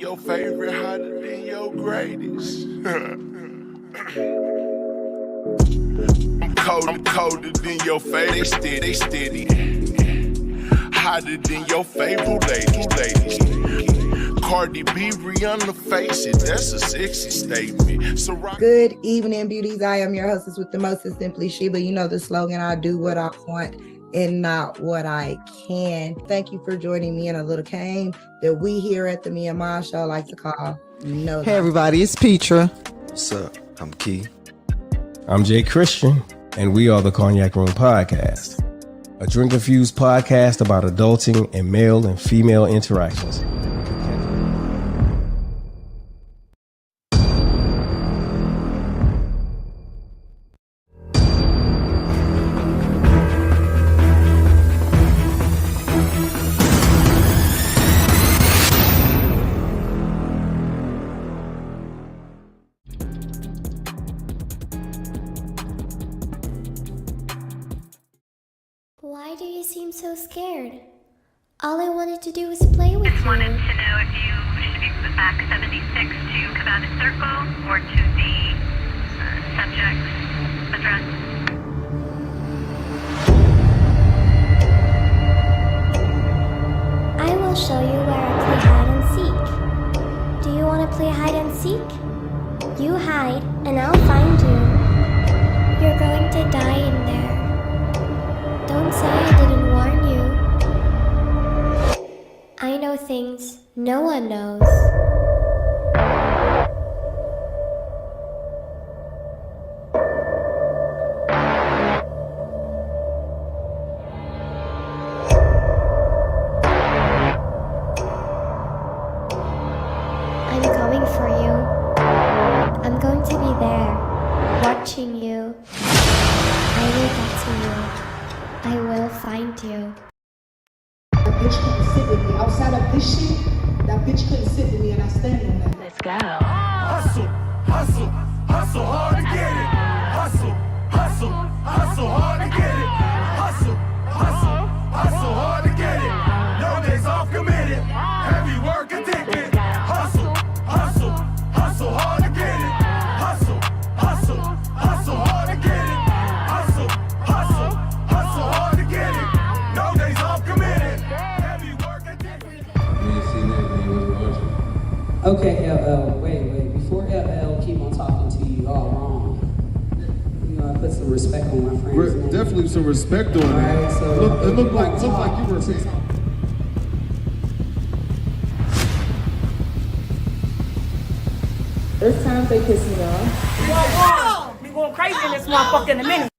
your favorite, hotter than your greatest. I'm colder than your favorite, they steady. Hotter than your favorite ladies. Cardi B, Rihanna, face it, that's a sexy statement. So Good evening, beauties. I am your hostess with the most, is Simply Sheila. You know the slogan, I do what I want and not what I can. Thank you for joining me in a little game that we here at the Me and Ma Show like to call No. Hey everybody, it's Petra. What's up? I'm Key. I'm Jay Christian, and we are the Cognac Room Podcast, a drink-infused podcast about adulting and male and female interactions. Why do you seem so scared? All I wanted to do was play with you. Just wanted to know if you should be put back 76 to Cabana Circle or to the subject's address. I will show you where I play hide and seek. Do you want to play hide and seek? You hide and I'll find you. You're going to die in there. Don't say I didn't warn you. I know things no one knows. I'm coming for you. I'm going to be there, watching you. I will get to you. I will find you. That bitch couldn't sit with me. Outside of this shit, that bitch couldn't sit with me, and I stand on that. Let's go. hustle, hustle, hustle hard to get it. Hustle, hustle, hustle hard to get it. Hustle, hustle, hustle hard to get it. No days off committed. Heavy work addicted. Hustle, hustle, hustle hard to get it. Hustle, hustle, hustle hard to get it. Hustle, hustle, hustle hard to get it. No days off committed. Heavy work addicted. Okay, LL, wait. Before LL keep on talking to you all wrong, you know, I put some respect on my friend's name. Definitely some respect on it. Alright, so It looked like you were saying. There's times they piss me off. Whoa! We going crazy in this motherfucker in a minute.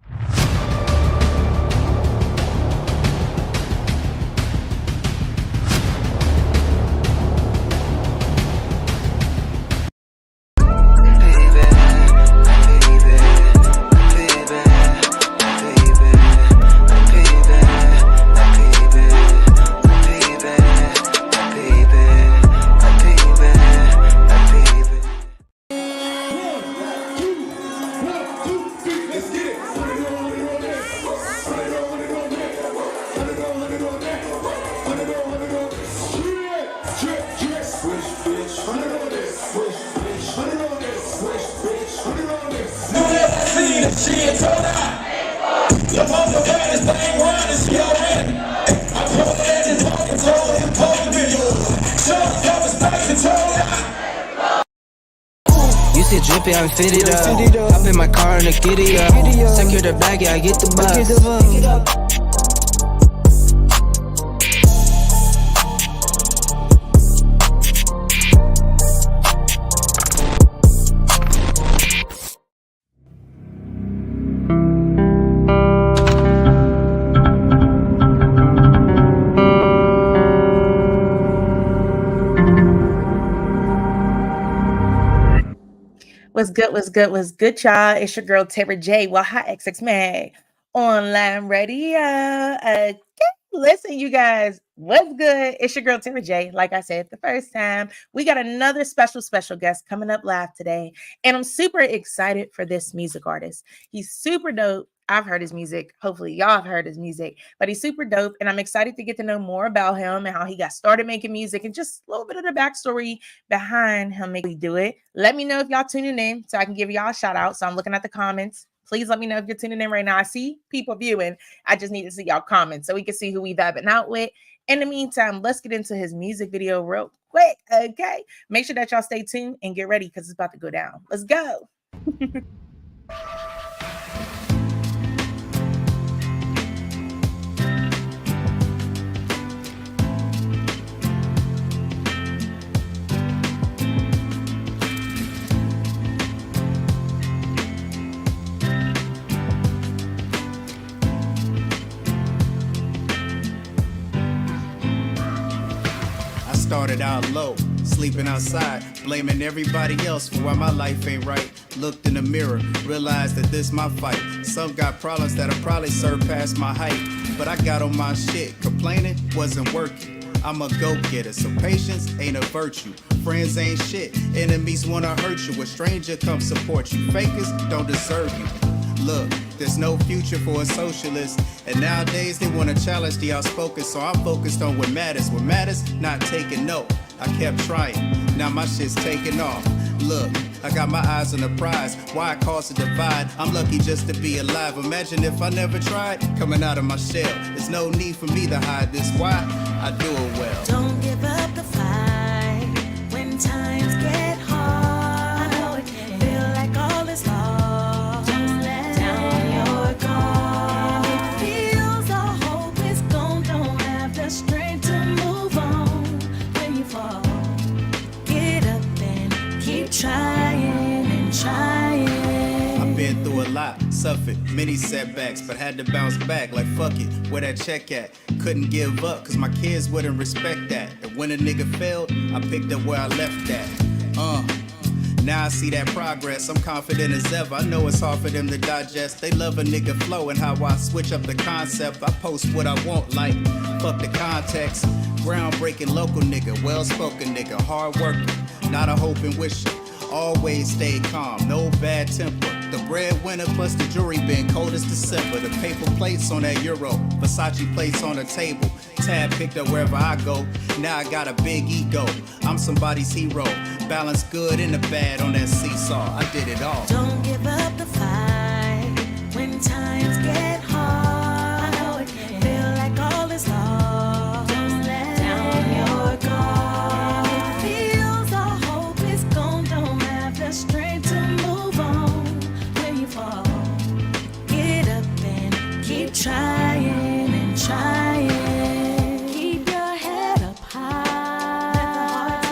You see drippy, I'm fitted up. Hop in my car and a giddy up. Secure the bag, yeah, I get the bus. What's good, y'all? It's your girl, Tara J. Well, hi, HotxXMag Online Radio. Okay, listen, you guys, what's good? It's your girl, Tara J. Like I said the first time, we got another special guest coming up live today, and I'm super excited for this music artist. He's super dope. I've heard his music. Hopefully y'all have heard his music, but he's super dope. And I'm excited to get to know more about him and how he got started making music and just a little bit of the backstory behind him making me do it. Let me know if y'all tuning in so I can give y'all a shout out. So I'm looking at the comments. Please let me know if you're tuning in right now. I see people viewing. I just need to see y'all comments so we can see who we vibing out with. In the meantime, let's get into his music video real quick. Okay. Make sure that y'all stay tuned and get ready because it's about to go down. Let's go. Started out low, sleeping outside, blaming everybody else for why my life ain't right. Looked in the mirror, realized that this my fight. Some got problems that'll probably surpass my height, but I got on my shit. Complaining wasn't working. I'm a go-getter, so patience ain't a virtue. Friends ain't shit, enemies wanna hurt you. A stranger come support you. Fakers don't deserve you. Look, there's no future for a socialist, and nowadays they want to challenge the outspoken, so I'm focused on what matters. What matters, not taking no. I kept trying, now my shit's taking off. Look, I got my eyes on the prize. Why I cause a divide? I'm lucky just to be alive. Imagine if I never tried coming out of my shell. There's no need for me to hide this. Why? I do it well. Don't give up the fight when times get hard. I know it can feel like all is lost. Trying and trying. I've been through a lot, suffered many setbacks, but had to bounce back like fuck it, where that check at? Couldn't give up, cause my kids wouldn't respect that. And when a nigga failed, I picked up where I left at. Now I see that progress, I'm confident as ever. I know it's hard for them to digest. They love a nigga flow and how I switch up the concept. I post what I want, like, fuck the context. Groundbreaking local nigga, well-spoken nigga, hard worker, not a hope and wisher. Always stay calm, no bad temper. The breadwinner plus the jury been cold as December. The paper plates on that euro, Versace plates on the table. Tab picked up wherever I go. Now I got a big ego. I'm somebody's hero. Balance good and the bad on that seesaw. I did it all. Don't give up the fight when times get hard. I know it can feel like all is lost. Don't let down your guard. It feels all hope is gone. Don't have the strength to move on when you fall. Get up and keep trying and trying. Keep your head up high. Let the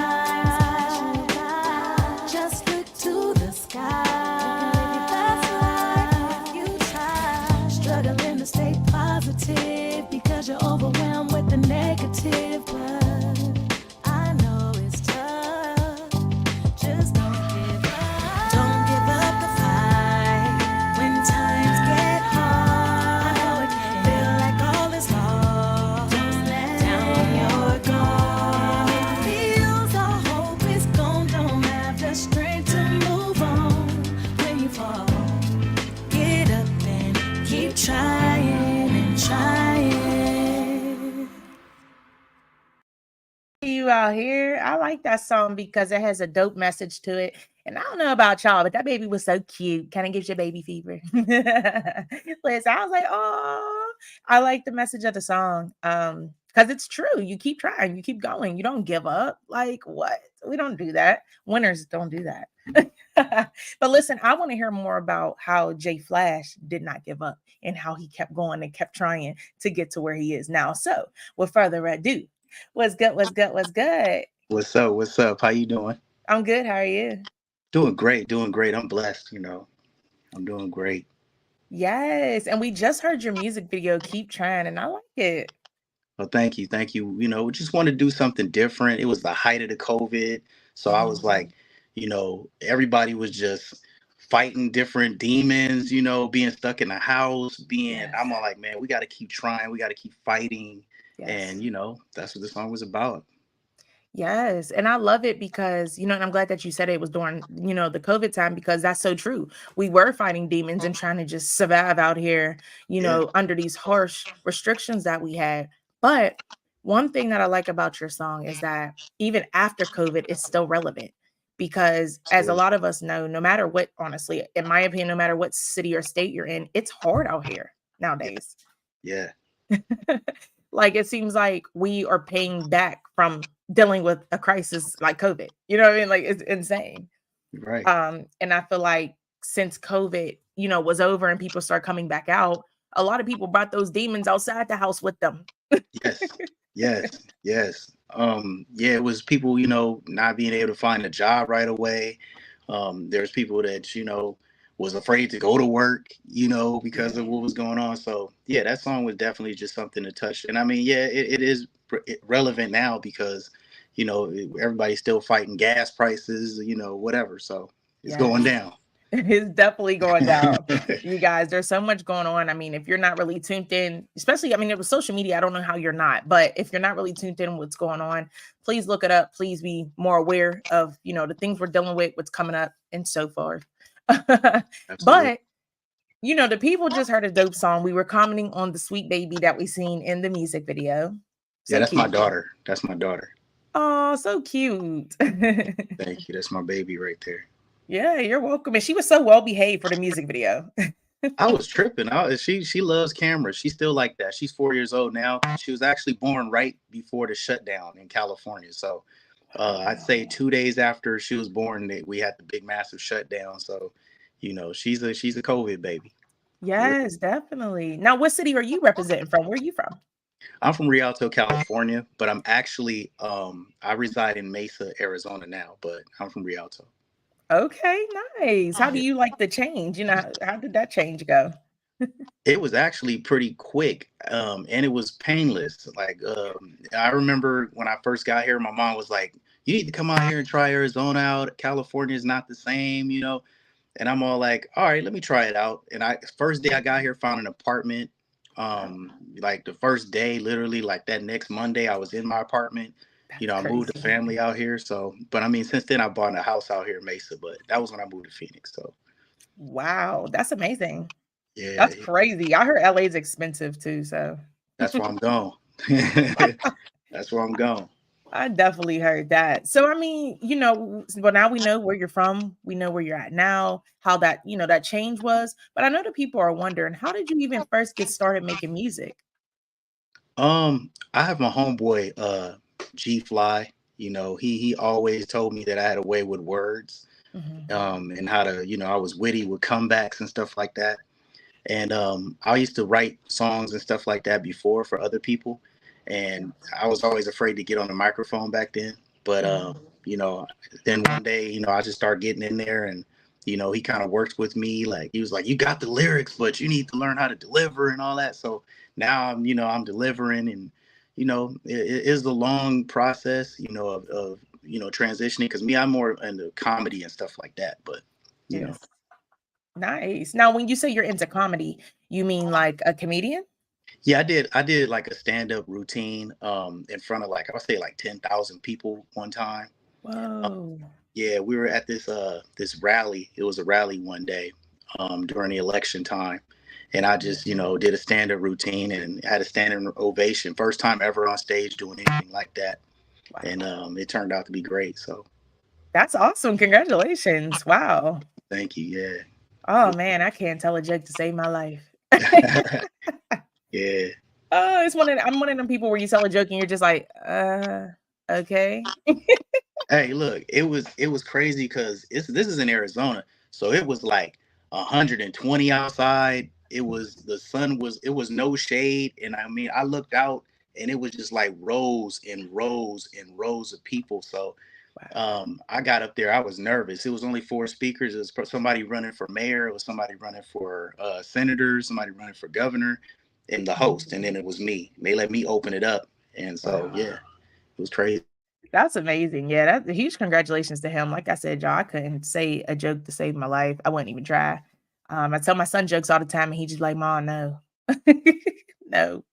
hard times just look to the sky. You can live your best life if you try. Struggling to stay positive because you're overwhelmed with the negative. But I know it's tough. Just don't give up. Don't give up the fight when times get hard. I know it can feel like all is lost. Don't let down your guard. It feels all hope is gone. Don't have the strength to move on when you fall. Get up and keep trying and trying. You out here. I like that song because it has a dope message to it. And I don't know about y'all, but that baby was so cute. Kind of gives you baby fever. Listen, I was like, oh, I like the message of the song. Because it's true. You keep trying, you keep going, you don't give up. Like, what? We don't do that. Winners don't do that. But listen, I want to hear more about how Jaye Flash did not give up and how he kept going and kept trying to get to where he is now. So, with further ado, what's good? What's good? What's good? What's up? What's up? How you doing? I'm good. How are you? Doing great. Doing great. I'm blessed. I'm doing great. Yes, and we just heard your music video, Keep Trying, and I like it. Well, thank you. Thank you. We just want to do something different. It was the height of the COVID. So I was like, everybody was just fighting different demons, being stuck in the house, I'm all like, man, we got to keep trying. We got to keep fighting. Yes. And, that's what the song was about. Yes, and I love it because, and I'm glad that you said it was during, the COVID time because that's so true. We were fighting demons and trying to just survive out here, Yeah, under these harsh restrictions that we had. But one thing that I like about your song is that even after COVID, it's still relevant because as a absolutely. lot of us know, no matter what, honestly, in my opinion, no matter what city or state you're in, it's hard out here Yeah, nowadays. yeah, Like it seems like we are paying back from dealing with a crisis like COVID. You know what I mean? Like it's insane. right. And I feel like since COVID, was over and people start coming back out, a lot of people brought those demons outside the house with them. Yes, yes, yes. Yeah, it was people, not being able to find a job right away. There's people that, was afraid to go to work, because of what was going on. So yeah, that song was definitely just something to touch. And I mean, yeah, it is relevant now because, everybody's still fighting gas prices, whatever. So it's going Yes. down. It's definitely going down. You guys, there's so much going on. I mean, if you're not really tuned in, especially, I mean, it was social media. I don't know how you're not, but if you're not really tuned in what's going on, please look it up. Please be more aware of, the things we're dealing with, what's coming up, and so forth. Absolutely. But, the people just heard a dope song. We were commenting on the sweet baby that we seen in the music video. Yeah, So that's my cute. daughter. That's my daughter. Oh, so cute. Thank you. That's my baby right there. Yeah, you're welcome. And she was so well behaved for the music video. I was tripping. She loves cameras. She's still like that. She's 4 years old now. She was actually born right before the shutdown in California. So I'd say 2 days after she was born, we had the big massive shutdown. So, she's a COVID baby. Yes, definitely. Now, what city are you representing from? Where are you from? I'm from Rialto, California, but I'm actually I reside in Mesa, Arizona now, but I'm from Rialto. Okay, nice. How do Yeah. you like the change? How did that change go? It was actually pretty quick, and it was painless. Like, I remember when I first got here, my mom was like, "You need to come out here and try Arizona out. California is not the same." And I'm all like, "All right, let me try it out." And first day I got here, found an apartment. Like the first day, literally, like that next Monday, I was in my apartment. I moved the Crazy. family out here. So, but I mean, since then I bought a house out here in Mesa, but that was when I moved to Phoenix. So, Wow, that's amazing. yeah, That's crazy. I heard LA is expensive too, so that's where I'm going. That's where I'm going. I definitely heard that. So I mean, well now we know where you're from. We know where you're at now, how that, that change was. But I know that people are wondering, how did you even first get started making music? I have my homeboy, G Fly. He always told me that I had a way with words, Mhm. and how to, I was witty with comebacks and stuff like that. And I used to write songs and stuff like that before for other people, and I was always afraid to get on the microphone back then. But you know, then one day, I just started getting in there, and he kind of worked with me. Like he was like, "You got the lyrics, but you need to learn how to deliver and all that." So now I'm delivering, and it is the long process, of transitioning. Because I'm more into comedy and stuff like that, but you know. Yes. Nice. Now, when you say you're into comedy, you mean like a comedian? Yeah, I did like a stand-up routine in front of like I would say like 10,000 people one time. Whoa. Yeah, we were at this rally. It was a rally one day during the election time. And I just, did a stand-up routine and had a standing ovation. First time ever on stage doing anything like that. Wow. And it turned out to be great. So That's awesome. Congratulations. Wow. thank you. Yeah. Oh man, I can't tell a joke to save my life. Yeah. Oh, I'm one of them people where you tell a joke and you're just like, okay. Hey, look, it was crazy because this is in Arizona, so it was like 120 outside. It was no shade, and I mean I looked out and it was just like rows and rows and rows of people. So I got up there, I was nervous. It was only four speakers. It was somebody running for mayor, it was somebody running for senator, somebody running for governor, and the host, and then it was me. They let me open it up, and so Wow. yeah, it was crazy. That's amazing. Yeah, that's a huge congratulations to him. Like I said, y'all, I couldn't say a joke to save my life. I wouldn't even try. I tell my son jokes all the time, and he just like, "Mom, no, no."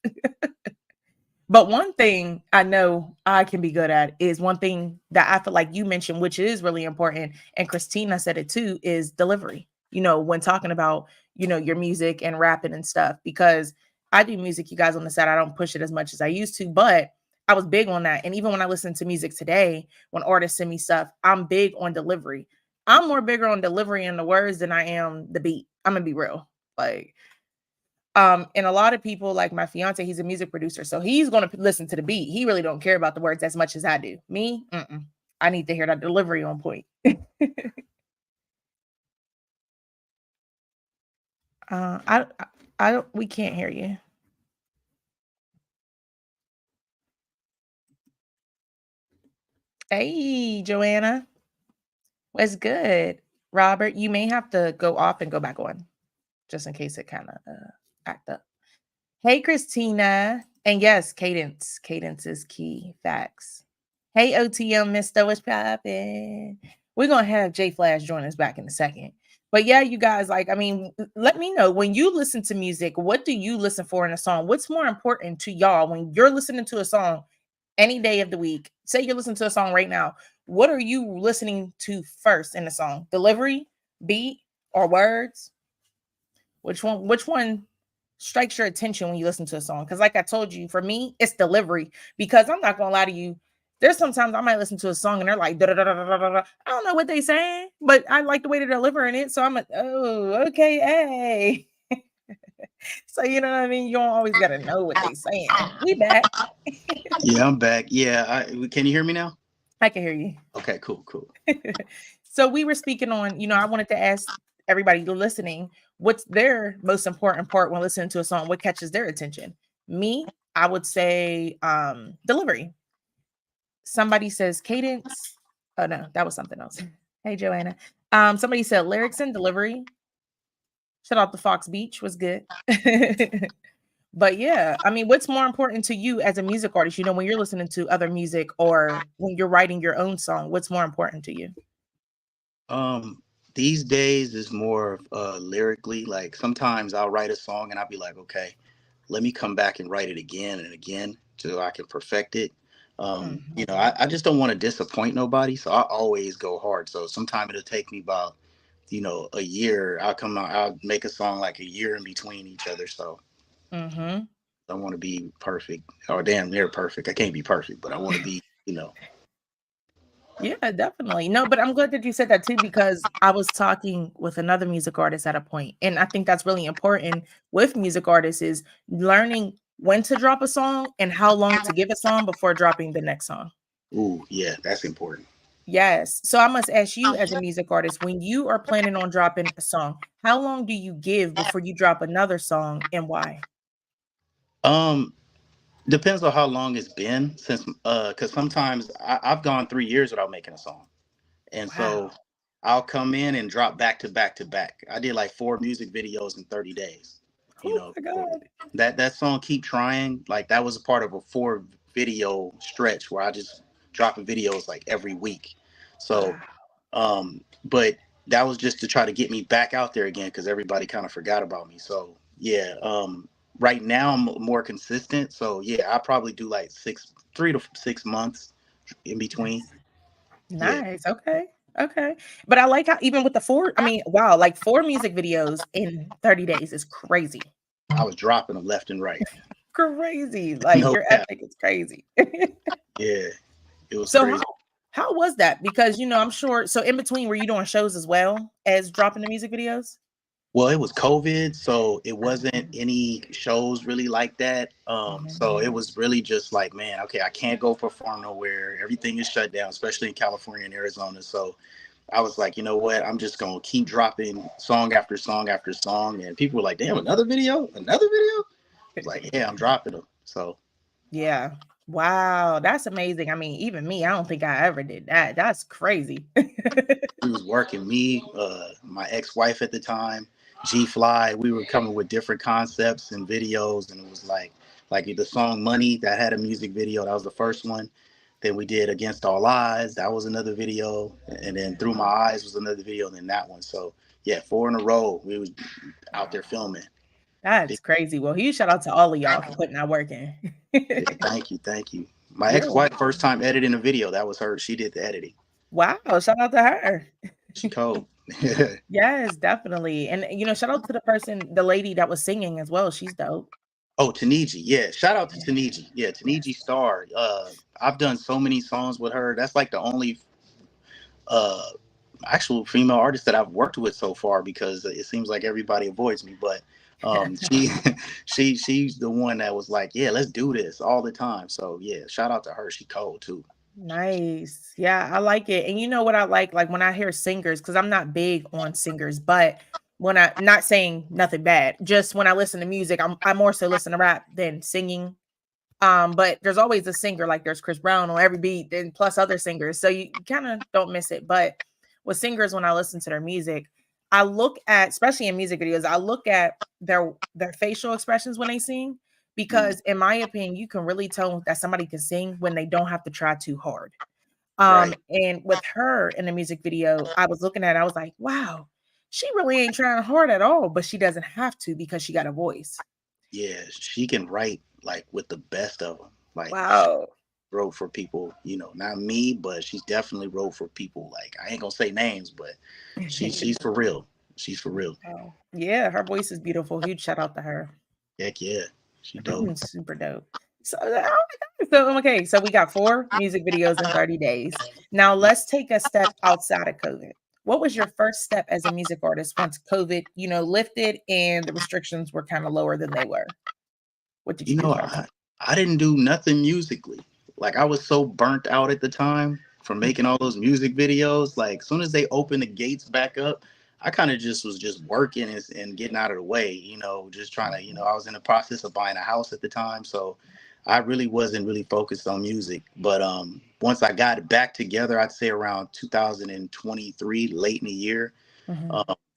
But one thing I know I can be good at is one thing that I feel like you mentioned, which is really important, and Christina said it too, is delivery. You know, when talking about, you know, your music and rapping and stuff, because I do music, you guys on the side, I don't push it as much as I used to, but I was big on that. And even when I listen to music today, when artists send me stuff, I'm big on delivery. I'm more bigger on delivery and the words than I am the beat. I'm gonna be real. Like, and a lot of people, like my fiance, he's a music producer, so he's going to listen to the beat. He really don't care about the words as much as I do. Me, I need to hear that delivery on point. I don't. We can't hear you. Hey, Joanna, what's good? Robert, you may have to go off and go back on, just in case it kind of act up. Hey, Christina, and yes, cadence. Cadence is key. Facts. Hey, OTM Mister, what's poppin'? We're gonna have Jaye Flash join us back in a second. But yeah, you guys, like, I mean, let me know when you listen to music, what do you listen for in a song? What's more important to y'all when you're listening to a song any day of the week? Say you're listening to a song right now. What are you listening to first in the song? Delivery, beat, or words? Which one strikes your attention when you listen to a song? Because like I told you, for me, it's delivery. Because I'm not gonna lie to you, there's sometimes I might listen to a song and they're like, da, da, da, da, da, da, da. I don't know what they saying, but I like the way they're delivering it. So I'm like, oh, okay, hey. So you know what I mean? You don't always gotta know what they saying. We back. Yeah, I'm back. Yeah, can you hear me now? I can hear you. Okay, cool. So we were speaking on, you know, I wanted to ask everybody listening, what's their most important part when listening to a song? What catches their attention? Me, I would say delivery. Somebody says cadence. Oh no, that was something else. Hey Joanna. Somebody said lyrics and delivery. Shout out to Fox Beach was good. But yeah, I mean, what's more important to you as a music artist? You know, when you're listening to other music or when you're writing your own song, what's more important to you? These days is more lyrically. Like sometimes I'll write a song and I'll be like, okay, let me come back and write it again and again so I can perfect it. You know, I just don't want to disappoint nobody, so I always go hard. So sometimes it'll take me about, you know, a year. I'll make a song like a year in between each other. So Mm-hmm. I want to be perfect or damn near perfect. I can't be perfect, but I want to be, you know. Yeah, definitely. No, but I'm glad that you said that too, because I was talking with another music artist at a point, and I think that's really important with music artists is learning when to drop a song and how long to give a song before dropping the next song. Ooh, yeah, that's important. Yes. So I must ask you as a music artist, when you are planning on dropping a song, how long do you give before you drop another song and why? Um, Depends on how long it's been since, because sometimes I've gone 3 years without making a song, and so Wow. I'll come in and drop back to back to back. I did like 4 music videos in 30 days. You Oh know, my so God. that song "Keep Trying," like that was a part of a 4 video stretch where I just dropping videos like every week. So, Wow. but that was just to try to get me back out there again because everybody kind of forgot about me. So yeah, right now I'm more consistent. So yeah, I probably do like 3 to 6 months in between. Nice. Yeah, Nice. Okay. Okay. But I like how even with the four, I mean, wow, like 4 music videos in 30 days is crazy. I was dropping them left and right. Crazy. Like No your cap. epic is crazy. Yeah, it was So crazy. how was that? Because you know, I'm sure so in between were you doing shows as well as dropping the music videos? Well, it was COVID, so it wasn't any shows really like that. So it Mhm. was really just like, man, okay, I can't go perform nowhere. Everything is shut down, especially in California and Arizona. So I was like, you know what? I'm just gonna keep dropping song after song after song, and people were like, damn, another video. I was like, yeah, I'm dropping them. So Yeah. Wow, that's amazing. I mean, even me, I don't think I ever did that. That's crazy. we was working me, my ex-wife at the time, G Fly. We were coming with different concepts and videos, and it was like the song "Money" that had a music video. That was the first one. Then we did "Against All Odds." That was another video, and then "Through My Eyes" was another video, and then that one. So yeah, 4 in a row. We was out there filming. That's crazy. Well, huge shout out to all of y'all for putting that work in. Yeah, thank you. My Yeah. ex-wife, first time editing a video, that was her. She did the editing. Wow, shout out to her. She cold. Yes, definitely. And shout out to the lady that was singing as well. She's dope. Oh, Taniji. Yeah. Shout out to Taniji. Yeah, Taniji Star. I've done so many songs with her. That's like the only uh actual female artist that I've worked with so far, because it seems like everybody avoids me. But she she's the one that was like, yeah, let's do this all the time. So yeah, shout out to her. She cold too. Nice. Yeah, I like it. And you know what I like when I hear singers, because I'm not big on singers, but when I not saying nothing bad, just when I listen to music, I more so listen to rap than singing. But there's always a singer, like there's Chris Brown on every beat, and plus other singers. So you kind of don't miss it. But with singers, when I listen to their music, I look at, especially in music videos, I look at their facial expressions when they sing, because in my opinion, you can really tell that somebody can sing when they don't have to try too hard. Right. And with her in the music video, I was looking at it, I was like, wow, she really ain't trying hard at all, but she doesn't have to because she got a voice. Yeah, she can write like with the best of them. Like, wow. Wrote for people, not me, but she's definitely wrote for people. Like, I ain't gonna say names, but she's for real. She's for real. Oh, yeah, her voice is beautiful. Huge shout out to her. Heck yeah, she dope. Super dope. So, okay, so we got 4 music videos in 30 days. Now let's take a step outside of COVID. What was your first step as a music artist once COVID, lifted and the restrictions were kind of lower than they were? What did you do? I didn't do nothing musically. Like, I was so burnt out at the time from making all those music videos. Like, as soon as they opened the gates back up, I kind of just was working and getting out of the way, just trying to, I was in the process of buying a house at the time. So I really wasn't really focused on music. But once I got it back together, I'd say around 2023, late in the year,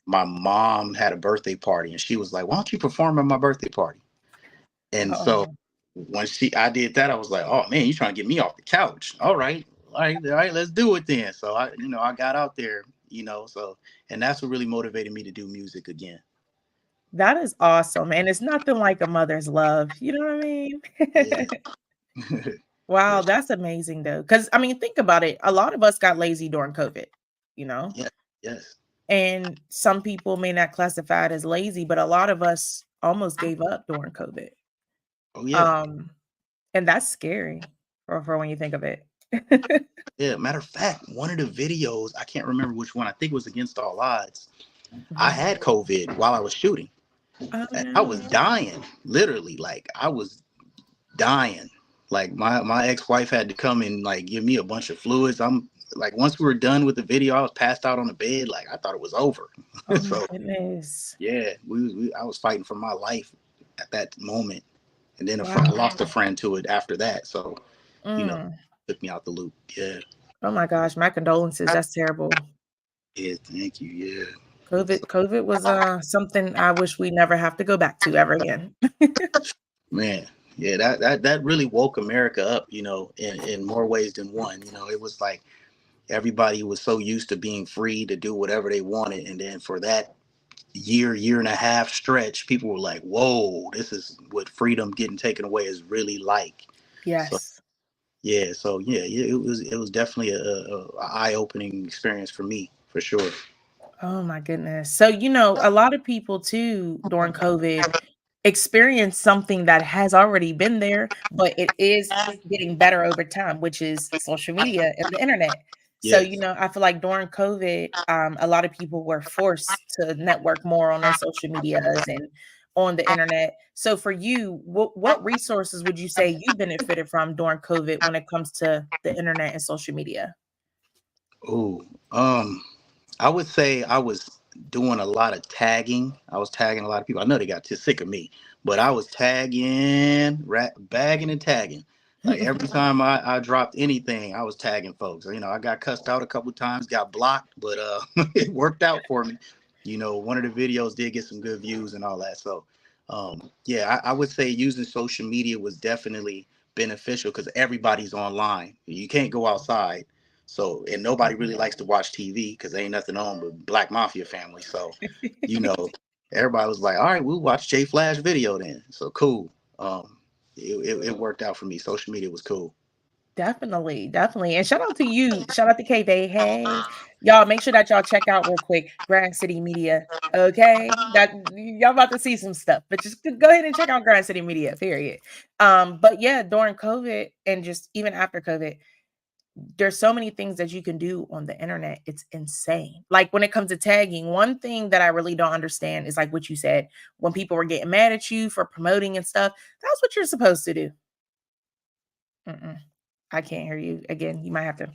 my mom had a birthday party and she was like, why don't you perform at my birthday party? And so when I did that, I was like, oh man, you trying to get me off the couch. All right, let's do it then. So I got out there, and that's what really motivated me to do music again. That is awesome. And it's nothing like a mother's love. You know what I mean? Yeah. Wow, that's amazing though. Because I mean, think about it. A lot of us got lazy during COVID, Yeah. Yes. And some people may not classify it as lazy, but a lot of us almost gave up during COVID. Oh yeah. And that's scary for when you think of it. Yeah. Matter of fact, one of the videos, I can't remember which one. I think it was Against All Odds. I had COVID while I was shooting. Oh, no. I was dying, literally. Like, I was dying. Like, my ex-wife had to come and like give me a bunch of fluids. I'm like, once we were done with the video, I was passed out on the bed. Like, I thought it was over. Oh So my goodness. yeah, I was fighting for my life at that moment. And then I lost a friend to it after that. So, took me out the loop. Yeah. Oh my gosh, my condolences. That's terrible. Yeah, thank you. Yeah. COVID was something I wish we never have to go back to ever again. Man, yeah, that really woke America up, in more ways than one. It was like everybody was so used to being free to do whatever they wanted. And then for that year and a half stretch, people were like, whoa, this is what freedom getting taken away is really like. Yes. So it was definitely a eye-opening experience for me, for sure. Oh my goodness. So, a lot of people too during COVID experienced something that has already been there, but it is getting better over time, which is social media and the internet. So, I feel like during COVID, a lot of people were forced to network more on their social medias and on the internet. So for you, what resources would you say you benefited from during COVID when it comes to the internet and social media? Oh, I would say I was doing a lot of tagging. I was tagging a lot of people. I know they got too sick of me, but I was tagging, bagging and tagging. Like every time I dropped anything, I was tagging folks. I got cussed out a couple of times, got blocked, but it worked out for me. One of the videos did get some good views and all that. So I would say using social media was definitely beneficial because everybody's online. You can't go outside. So, and nobody really likes to watch TV because there ain't nothing on but Black Mafia family. So, everybody was like, all right, we'll watch Jaye Flash video then. So cool. It worked out for me. Social media was cool. Definitely, definitely. And shout out to you. Shout out to K-Bay. Hey, y'all, make sure that y'all check out real quick Grand City Media. Okay. That y'all about to see some stuff, but just go ahead and check out Grand City Media, period. But yeah, during COVID and just even after COVID, there's so many things that you can do on the internet. It's insane. Like when it comes to tagging, one thing that I really don't understand is like what you said, when people were getting mad at you for promoting and stuff, that's what you're supposed to do. I can't hear you again. You might have to.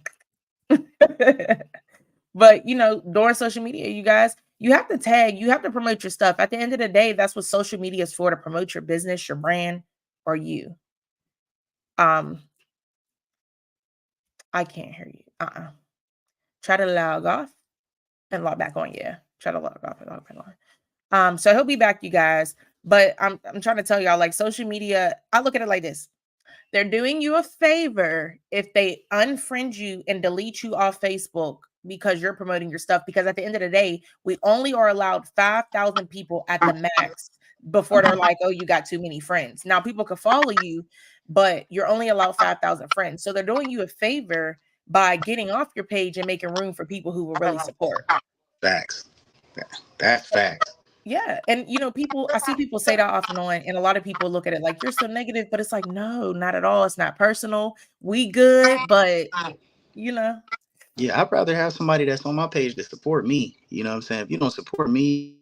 But during social media, you guys, you have to tag, you have to promote your stuff. At the end of the day, that's what social media is for, to promote your business, your brand, or you. I can't hear you. Try to log off and log back on. Yeah. Try to log off and log back on. So he'll be back, you guys. But I'm trying to tell y'all, like, social media, I look at it like this. They're doing you a favor if they unfriend you and delete you off Facebook because you're promoting your stuff. Because at the end of the day, we only are allowed 5,000 people at the max before they're like, oh, you got too many friends. Now, people can follow you, but you're only allowed 5,000 friends. So they're doing you a favor by getting off your page and making room for people who will really support. Facts. That's facts. Yeah. And people, I see people say that off and on, and a lot of people look at it like, you're so negative, but it's like, no, not at all. It's not personal. We good, but Yeah, I'd rather have somebody that's on my page to support me. You know what I'm saying? If you don't support me,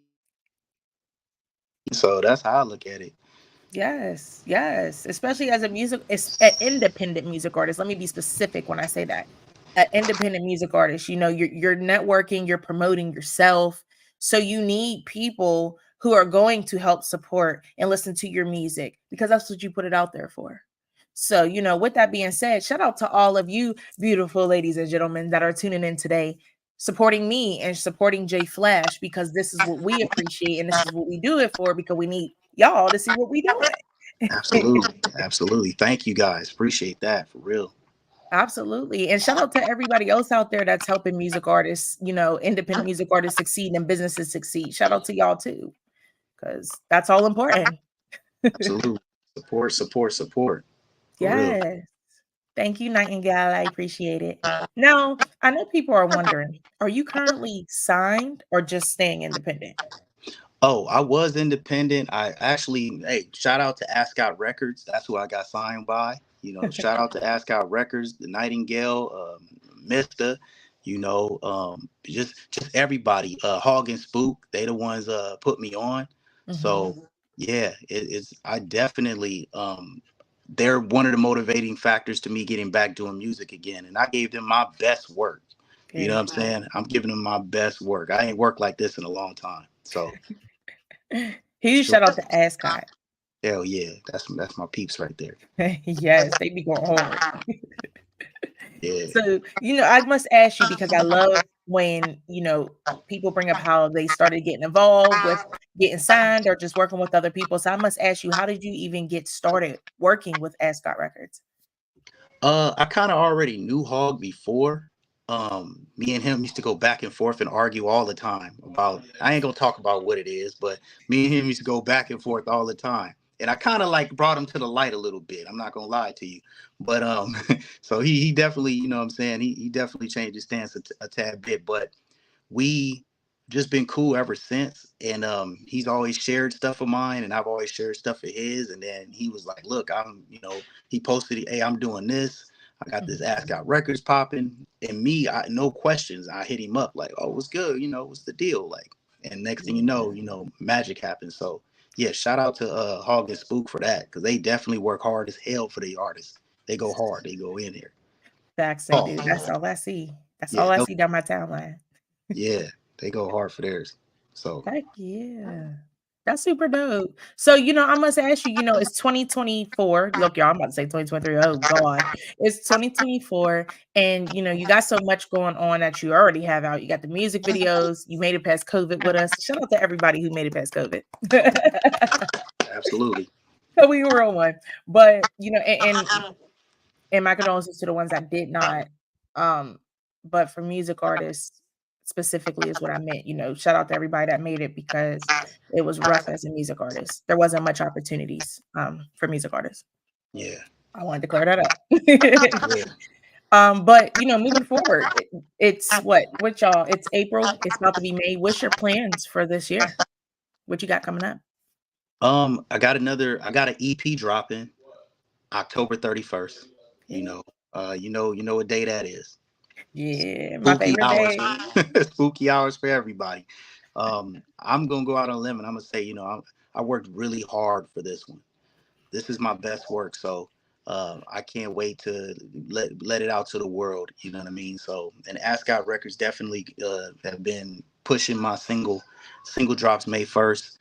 so that's how I look at it. Yes, especially as it's an independent music artist. Let me be specific when I say that. An independent music artist, you're networking, you're promoting yourself. So you need people who are going to help support and listen to your music, because that's what you put it out there for. So, with that being said, shout out to all of you beautiful ladies and gentlemen that are tuning in today, supporting me and supporting Jaye Flash, because this is what we appreciate and this is what we do it for, because we need y'all to see what we doing. Absolutely. Thank you guys. Appreciate that, for real. Absolutely. And shout out to everybody else out there that's helping music artists, independent music artists succeed and businesses succeed. Shout out to y'all too, because that's all important. Absolutely. Support. Yes. Real. Thank you, Nightingale. I appreciate it. Now, I know people are wondering, are you currently signed or just staying independent? Oh, I was independent. I actually, hey, shout out to Ask Out Records. That's who I got signed by. Shout out to Ask Out Records, the Nightingale, Mista, just everybody. Hog and Spook, they the ones put me on. Mm-hmm. So yeah, it's I definitely they're one of the motivating factors to me getting back doing music again. And I gave them my best work. You know what I'm saying? I'm giving them my best work. I ain't worked like this in a long time. So huge shout out to Ascot. Hell yeah. That's my peeps right there. Yes, they be going hard. Yeah. So, I must ask you, because I love when, people bring up how they started getting involved with getting signed or just working with other people. So I must ask you, how did you even get started working with Ascot Records? I kind of already knew Hog before. Me and him used to go back and forth and argue all the time about, I ain't gonna talk about what it is, but me and him used to go back and forth all the time. And I kind of like brought him to the light a little bit. I'm not gonna lie to you, but so he definitely, you know what I'm saying, he definitely changed his stance a tad bit. But we just been cool ever since. And he's always shared stuff of mine, and I've always shared stuff of his. And then he was like, look, he posted, hey, I'm doing this. I got this Ask Out Records popping. And me, no questions, I hit him up like, oh, what's good? What's the deal? Like, and next thing you know, magic happens. So yeah, shout out to Hog and Spook for that, because they definitely work hard as hell for the artists. They go hard. They go in there. Facts, they do. That's all I see. That's all I see down my timeline. Yeah, they go hard for theirs. So heck yeah. That's super dope. So, I must ask you, it's 2024. Look, y'all, I'm about to say 2023. Oh, God. It's 2024. And, you got so much going on that you already have out. You got the music videos. You made it past COVID with us. Shout out to everybody who made it past COVID. Absolutely. We were on one. But, and my condolences to the ones that did not. But for music artists, specifically is what I meant. Shout out to everybody that made it, because it was rough as a music artist. There wasn't much opportunities for music artists. Yeah. I wanted to clear that up. Yeah. But moving forward, it's what y'all, it's April, it's about to be May. What's your plans for this year? What you got coming up? I got an EP dropping October 31st. You know what day that is. Yeah, my Spooky favorite hours. day. Spooky hours for everybody. I'm gonna go out on a limb and I'm gonna say, I worked really hard for this one. This is my best work, so I can't wait to let it out to the world. You know what I mean? So, and Ascot Records definitely have been pushing my single drops May 1st.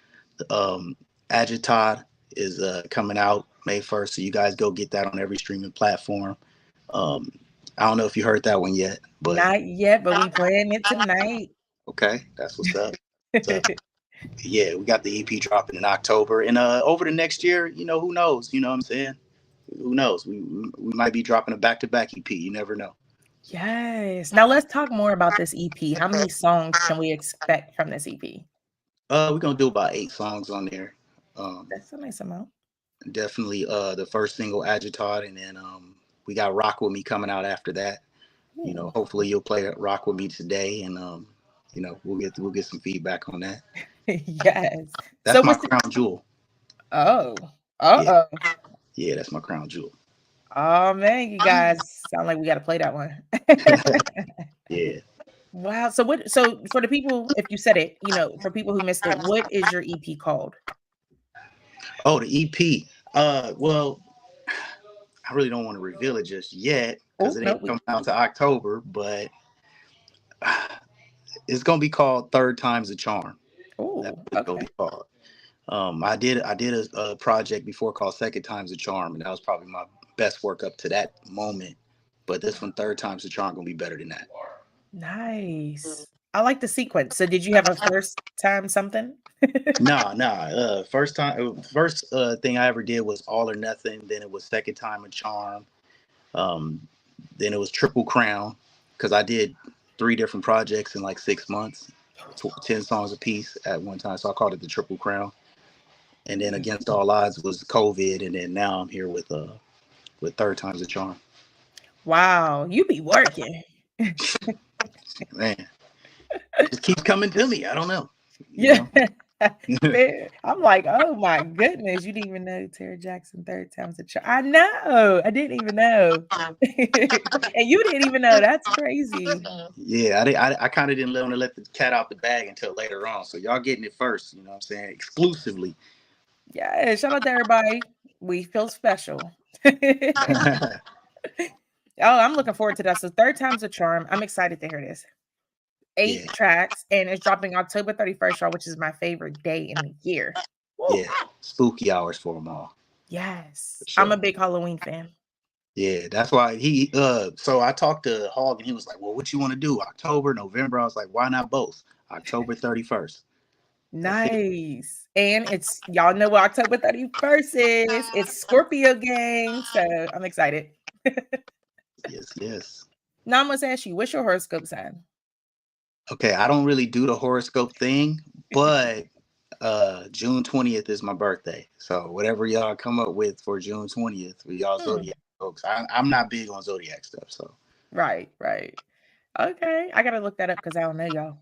Agitad is coming out May 1st, so you guys go get that on every streaming platform. I don't know if you heard that one yet, but not yet, but we playing it tonight. Okay, that's what's up. Yeah, we got the EP dropping in October, and over the next year, who knows? You know what I'm saying? Who knows? We might be dropping a back-to-back EP. You never know. Yes. Now let's talk more about this EP. How many songs can we expect from this EP? We're gonna do about 8 songs on there. That's a nice amount. Definitely the first single, Agitad, and then we got Rock With Me coming out after that. Ooh. Hopefully you'll play Rock With Me today, and we'll get some feedback on that. Yes. That's my crown jewel. Oh. Yeah, that's my crown jewel. Oh man, you guys sound like we got to play that one. Yeah. Wow. So for the people, if you said it, for people who missed it, what is your EP called? Oh, the EP. Well, I really don't want to reveal it just yet because it ain't come out to October, but it's gonna be called Third Time's a Charm. Oh, that's what it's gonna be called. I did a project before called Second Time's a Charm, and that was probably my best work up to that moment. But this one, Third Time's a Charm, gonna be better than that. Nice. I like the sequence. So did you have a first time something? Nah. First thing I ever did was All or Nothing. Then it was Second Time a Charm. Then it was Triple Crown, because I did 3 different projects in like 6 months, 10 songs a piece at one time. So I called it the Triple Crown. And then Against All Odds was COVID, and then now I'm here with Third Time's a Charm. Wow, you be working. Man, it keeps coming to me. I don't know. Yeah. I'm like, oh my goodness, you didn't even know Tara Jackson Third Time's a Charm. I know, I didn't even know. And you didn't even know. That's crazy. Yeah, I kind of didn't want to let the cat out the bag until later on. So y'all getting it first, you know what I'm saying? Exclusively. Yeah, shout out to everybody. We feel special. Oh, I'm looking forward to that. So Third Time's a Charm. I'm excited to hear this. 8 tracks, and it's dropping October 31st, y'all, which is my favorite day in the year. Woo. Yeah, spooky hours for them all. Yes, sure. I'm a big Halloween fan. Yeah, that's why so I talked to Hog, and he was like, well, what you want to do? October, November? I was like, why not both? October 31st. Nice. And it's, y'all know what October 31st is. It's Scorpio gang. So I'm excited. Yes. Now I'm going to ask you, what's your horoscope sign? Okay, I don't really do the horoscope thing, but June 20th is my birthday. So whatever y'all come up with for June 20th with y'all Zodiac folks, I'm not big on Zodiac stuff. So Right. Okay, I gotta look that up because I don't know y'all.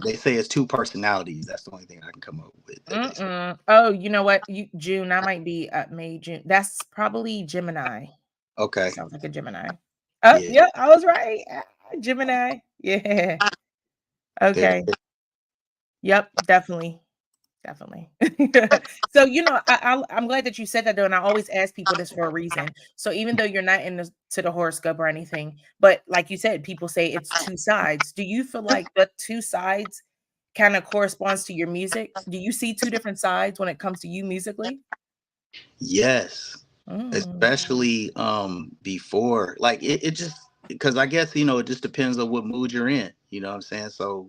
They say it's 2 personalities. That's the only thing I can come up with. Oh, you know what? June, I might be May, June. That's probably Gemini. Okay. Sounds like a Gemini. Oh, yeah, I was right. Gemini. Yeah. Okay. Yep, definitely. So, I'm glad that you said that, though, and I always ask people this for a reason. So even though you're not into the horoscope or anything, but like you said, people say it's 2 sides. Do you feel like the 2 sides kind of corresponds to your music? Do you see 2 different sides when it comes to you musically? Yes. Especially before, like it just, because I guess, it just depends on what mood you're in. You know what I'm saying? So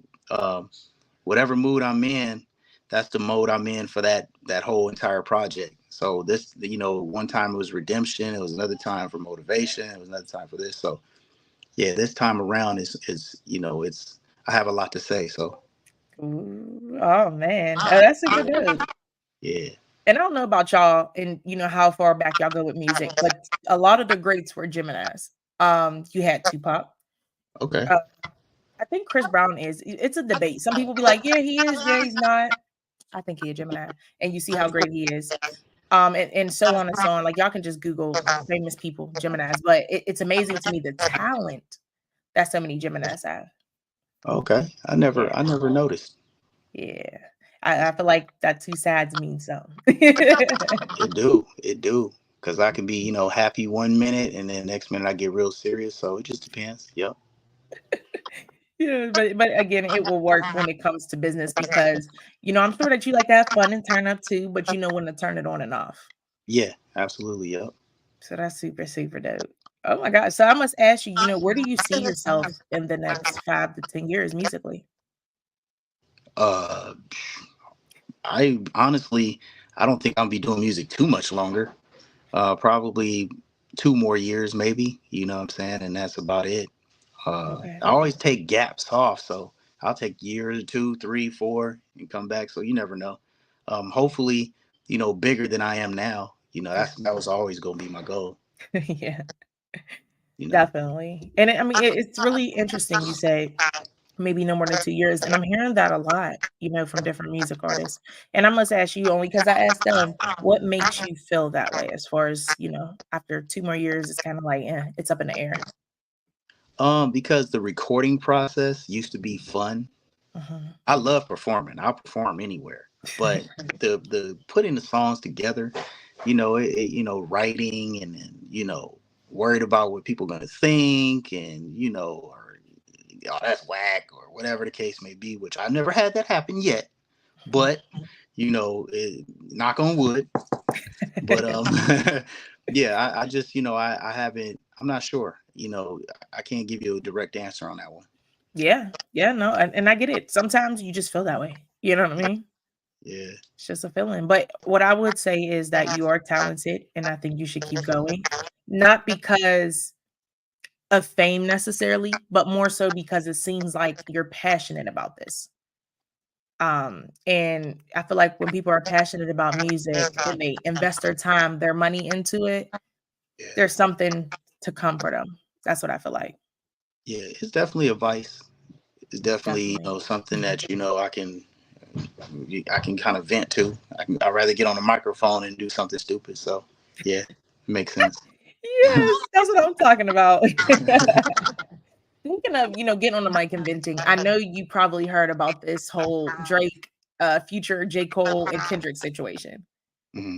whatever mood I'm in, that's the mode I'm in for that whole entire project. So this, one time it was redemption, it was another time for motivation, it was another time for this. So yeah, this time around is it's I have a lot to say. So Ooh, oh man, that's super dope. yeah. And I don't know about y'all and how far back y'all go with music, but a lot of the greats were Geminis. You had Tupac. Okay. Uh, I think Chris Brown is. It's a debate. Some people be like, yeah, he is. Yeah, he's not. I think he a Gemini, and you see how great he is. And so on and so on. Like y'all can just Google famous people, Geminis, but it's amazing to me the talent that so many Geminis have. Okay. Yeah, I never noticed. yeah. I feel like that two sides mean something. It do. Cause I can be, happy 1 minute and then next minute I get real serious. So it just depends. Yep. Yeah, but again, it will work when it comes to business because I'm sure that you like to have fun and turn up too, but you know when to turn it on and off. Yeah, absolutely. Yep. So that's super, super dope. Oh my God. So I must ask you, where do you see yourself in the next 5 to 10 years musically? Uh I honestly I don't think I'll be doing music too much longer. Probably 2 more years maybe, you know what I'm saying? And that's about it. Okay. I always take gaps off, so I'll take years, two, three, four, and come back. So you never know. Hopefully, bigger than I am now. Yeah. That was always gonna be my goal. Yeah, You know. definitely. And I mean, it's really interesting. You say maybe no more than 2 years. And I'm hearing that a lot, from different music artists. And I must ask you only because I asked them, what makes you feel that way as far as, after 2 more years, it's kind of like, it's up in the air. Because the recording process used to be fun. Mhm. I love performing. I'll perform anywhere. But the putting the songs together, writing and worried about what people gonna think and or oh that's whack or whatever the case may be, which I've never had that happen yet. But knock on wood. But yeah, I just I haven't. I'm not sure. I can't give you a direct answer on that one. Yeah. Yeah. No. And I get it. Sometimes you just feel that way. You know what I mean? Yeah. It's just a feeling. But what I would say is that you are talented and I think you should keep going. Not because of fame necessarily, but more so because it seems like you're passionate about this. And I feel like when people are passionate about music and they invest their time, their money into it, Yeah. there's something to come for them. That's what I feel like. Yeah, it's definitely a vice. It's definitely Definitely. something that I can kind of vent to. I'd rather get on a microphone and do something stupid. So yeah, it makes sense. Yes, that's what I'm talking about. Speaking of, getting on the mic and venting, I know you probably heard about this whole Drake, future J. Cole and Kendrick situation. Hmm.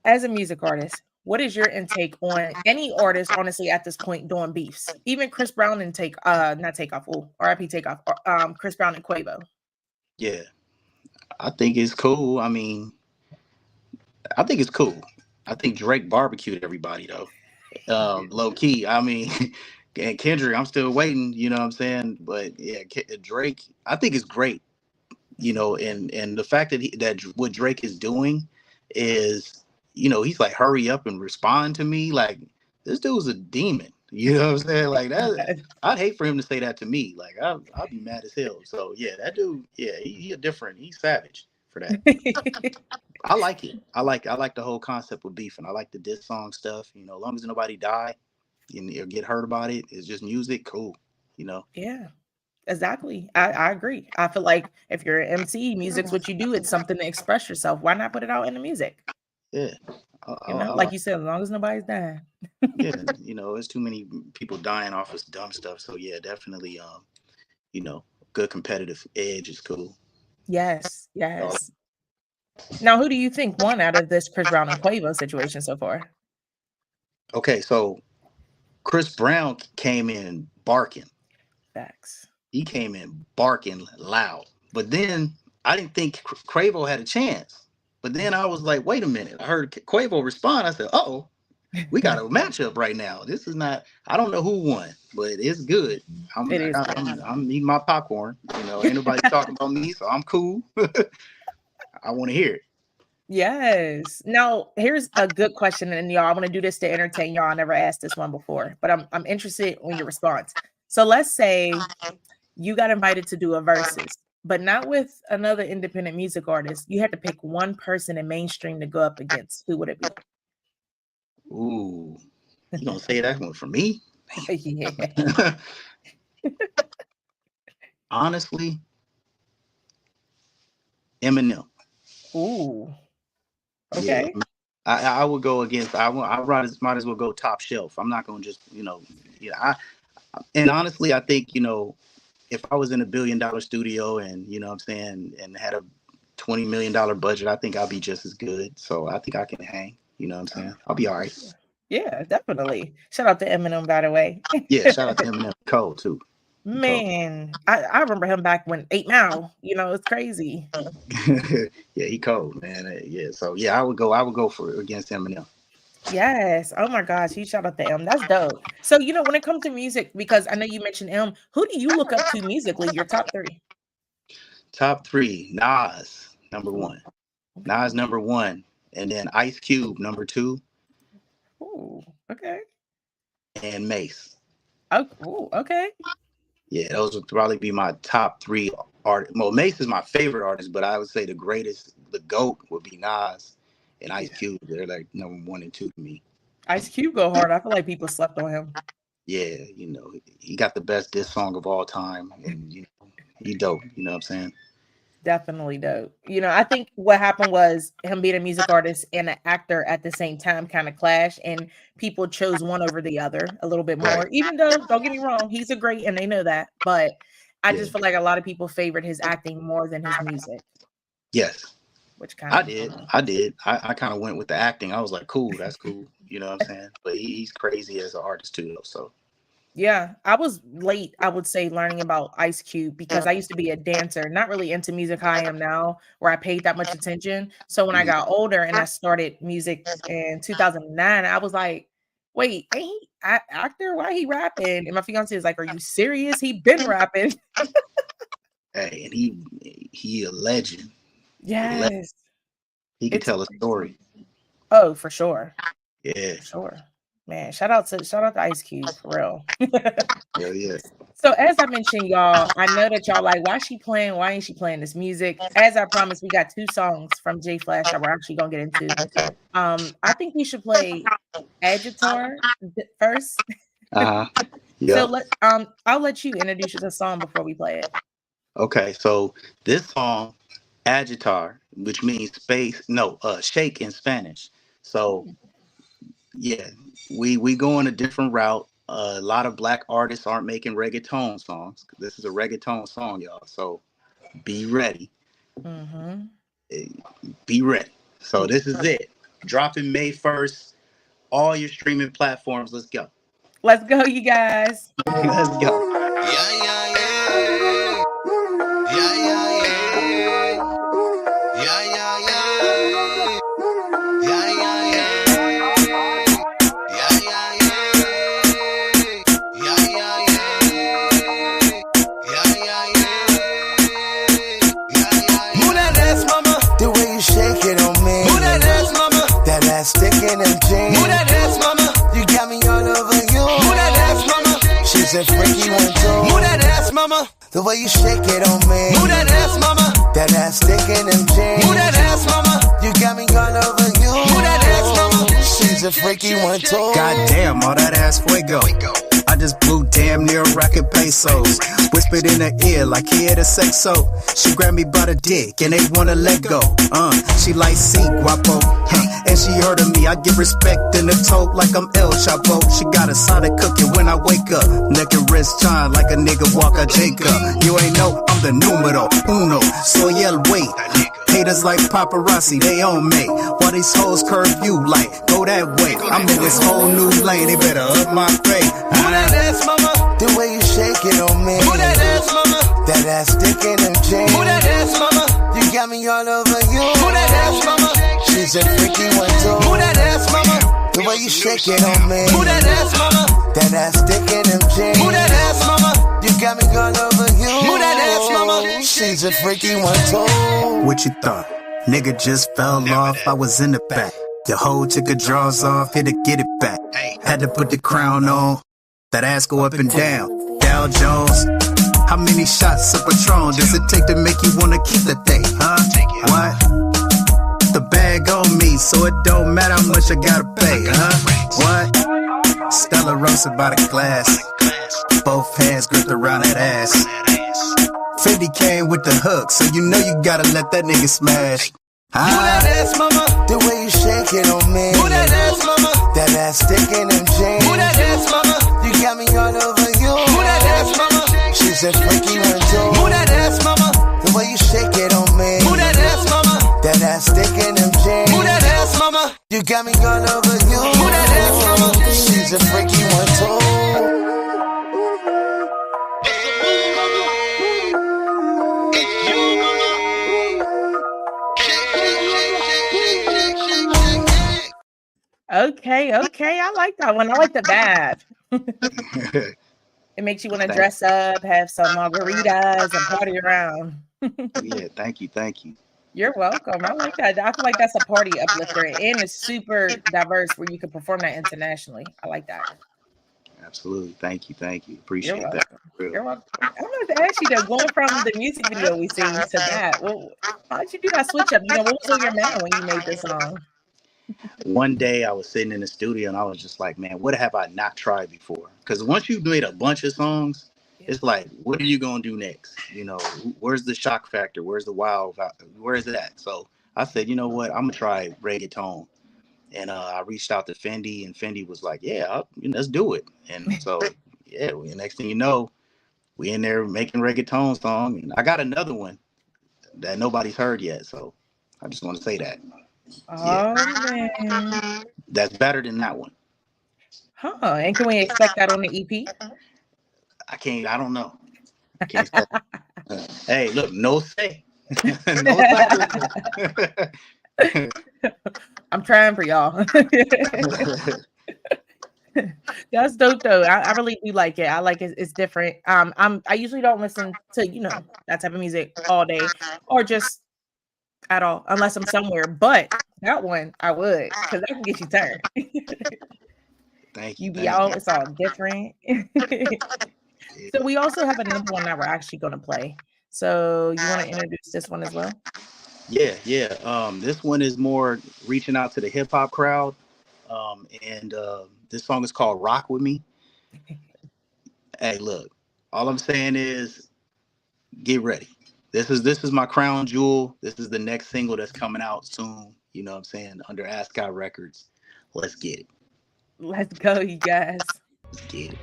As a music artist, what is your intake on any artist, honestly, at this point doing beefs? Even Chris Brown and not Takeoff, RIP Takeoff, Chris Brown and Quavo. Yeah, I think it's cool. I mean, I think it's cool. I think Drake barbecued everybody though. Low key. I mean, and Kendrick, I'm still waiting. You know what I'm saying? But yeah, Drake, I think it's great. And the fact that that what Drake is doing is, he's like, hurry up and respond to me. Like this dude's a demon. You know what I'm saying? Like that. I'd hate for him to say that to me. Like I'd be mad as hell. So yeah, that dude. Yeah, he a different. He's savage for that. I like it. I like the whole concept with beefing. I like the diss song stuff. As long as nobody die and or get hurt about it, it's just music. Cool. You know. Yeah, exactly. I agree. I feel like if you're an MC, music's what you do. It's something to express yourself. Why not put it out in the music? Yeah. I Like like. you said, as long as nobody's dying. Yeah. There's too many people dying off of dumb stuff. So yeah, definitely. You know, good competitive edge is cool. Yes, yes. Now, who do you think won out of this Chris Brown and Quavo situation so far? Okay, so Chris Brown came in barking. Facts. He came in barking loud. But then I didn't think Quavo had a chance. But then I was like, wait a minute. I heard Quavo respond. I said, oh, we got a matchup right now. This is not, I don't know who won, but it's good. It is good. I'm eating my popcorn. Ain't nobody talking about me, so I'm cool. I want to hear it. Yes. Now, here's a good question, and y'all, I want to do this to entertain y'all. I never asked this one before, but I'm interested in your response. So let's say you got invited to do a versus, but not with another independent music artist. You had to pick one person in mainstream to go up against. Who would it be? Ooh, you gonna say that one for me? Yeah. Honestly, Eminem. Ooh. Yeah, Okay. I would go against. I might as well go top shelf. I'm not gonna just and honestly, I think if I was in $1 billion studio and what I'm saying, and had a $20 million budget, I think I'll be just as good. So I think I can hang. You know what I'm saying? I'll be all right. Yeah, definitely. Shout out to Eminem, by the way. Yeah, shout out to Eminem. Cole too. Man, I remember him back when 8 Mile. It's crazy. Yeah, he cold, man. Yeah, so yeah, I would go for against Eminem. Yes. Oh my gosh, he shout out to M. That's dope. So when it comes to music, because I know you mentioned M, who do you look up to musically? Your top 3? Top 3, Nas number 1. Nas number 1, and then Ice Cube number 2. Ooh, okay. And Mace. Oh, okay. Yeah, those would probably be my top 3 artists. Well, Mace is my favorite artist, but I would say the GOAT would be Nas and Ice Cube. They're like number 1 and 2 to me. Ice Cube go hard. I feel like people slept on him. Yeah, he got the best diss song of all time, and he dope. You know what I'm saying? Definitely dope. I think what happened was him being a music artist and an actor at the same time kind of clashed, and people chose one over the other a little bit more. Right. Even though, don't get me wrong, he's a great, and they know that. But I just feel like a lot of people favored his acting more than his music. Yes. Which kind I did. I kind of went with the acting. I was like, cool, that's cool. You know what I'm saying? But he's crazy as an artist too, though. So. Yeah, I was late, I would say, learning about Ice Cube because I used to be a dancer, not really into music how I am now, where I paid that much attention. So when I got older and I started music in 2009, I was like, wait, ain't he actor? Why he rapping? And my fiance is like, are you serious? He been rapping. Hey, and he a legend. Yes. He can tell a story. Oh, for sure. Yeah. For sure. Man, shout out to Ice Cube, for real. Hell yeah. So as I mentioned, y'all, I know that y'all like, why ain't she playing this music? As I promised, we got 2 songs from Jaye Flash that we're actually gonna get into. I think we should play Agitator first. Yeah. So I'll let you introduce the song before we play it. Okay, so this song, Agitator, which means shake in Spanish. So yeah, we go on a different route. A lot of black artists aren't making reggaeton songs. This is a reggaeton song, y'all. So be ready. Mm-hmm. Be ready. So this is it. Dropping May 1st. All your streaming platforms. Let's go. Let's go, you guys. Let's go. Sticking in jeans. Move that ass, mama. You got me all over you. Move that ass, mama. She's a freaky one too. Move that ass, mama. The way you shake it on me. Move that ass, mama. That ass sticking in jeans. Move that ass, mama. You got me all over you. Move that ass, mama. She's a freaky one too. Goddamn, all that ass fuego. I just blew damn near a racket pesos. Whispered in her ear like he had a sexo. She grabbed me by the dick and they wanna let go. She like see guapo. And she heard of me, I give respect in the toe like I'm El Chapo. She got a sonic cooking when I wake up. Neck and wrist shine like a nigga Walker Jacob. You ain't know I'm the numero uno. Soy el weight. Haters like paparazzi, they on me. While these hoes curve you like, go that way. I'm in this whole new lane, they better up my pay. Move that ass, mama. The way you shake it on me. Move that ass, mama. That ass sticking in jeans. Move that ass, mama. You got me all over you. Move that ass, mama. She's a freaky one too. Move that ass, mama. The way you shake it on me. Move that ass, mama. That ass sticking in jeans. Move that ass, mama. You got me all over you. Move that ass, mama. She's a freaky one too. What you thought? Nigga just fell off, I was in the back. Your hoe took her drawers off, here to get it back. Had to put the crown on, that ass go up and down. Dow Jones, how many shots of Patron does it take to make you wanna keep the thing, huh? What? The bag on me, so it don't matter how much I gotta pay, huh? What? Stella roasted by the glass, both hands gripped around that ass. 50 came with the hook, so you know you gotta let that nigga smash. Move that ass, mama. The way you shake it on me. Move that ass, mama. That ass sticking in jeans. Move that ass, mama. You got me all over you. Move that ass, mama. She's a freaky one too. Move that ass, mama. The way you shake it on me. Move that ass, mama. That ass sticking in jeans. Move that ass, mama. You got me all over you. Move that ass, mama. She's a freaky one too. Okay, I like that one. I like the vibe. It makes you want to dress up, have some margaritas, and party around. Yeah, thank you. You're welcome. I like that. I feel like that's a party uplifter, and it's super diverse where you can perform that internationally. I like that. Absolutely. Thank you. Appreciate You're that. You're welcome. I wanted to ask you though, going from the music video we seen to that, well, how did you do that switch up? You know, what was on your mind when you made this song? One day I was sitting in the studio and I was just like, man, what have I not tried before? Because once you've made a bunch of songs, it's like, what are you going to do next? You know, where's the shock factor? Where's the wow? Where is it at? So I said, you know what? I'm going to try reggaeton. And I reached out to Fendi, and Fendi was like, yeah, let's do it. And so, yeah, next thing you know, we in there making reggaeton song. And I got another one that nobody's heard yet. So I just want to say that. Oh, man. That's better than that one. Huh. And can we expect that on the EP? I don't know. Can't say. Hey, look, no say. No say. I'm trying for y'all. That's dope though. I really do like it. I like it. It's different. I usually don't listen to, you know, that type of music all day or just at all unless I'm somewhere. But that one I would, because that can get you turned. Thank you. You be out, it's all different. So we also have another one that we're actually going to play. So you want to introduce this one as well? Yeah. This one is more reaching out to the hip hop crowd. And this song is called Rock With Me. Hey, look, all I'm saying is get ready. This is my crown jewel. This is the next single that's coming out soon. You know what I'm saying? Under ASCAI Records. Let's get it. Let's go, you guys. Let's get it.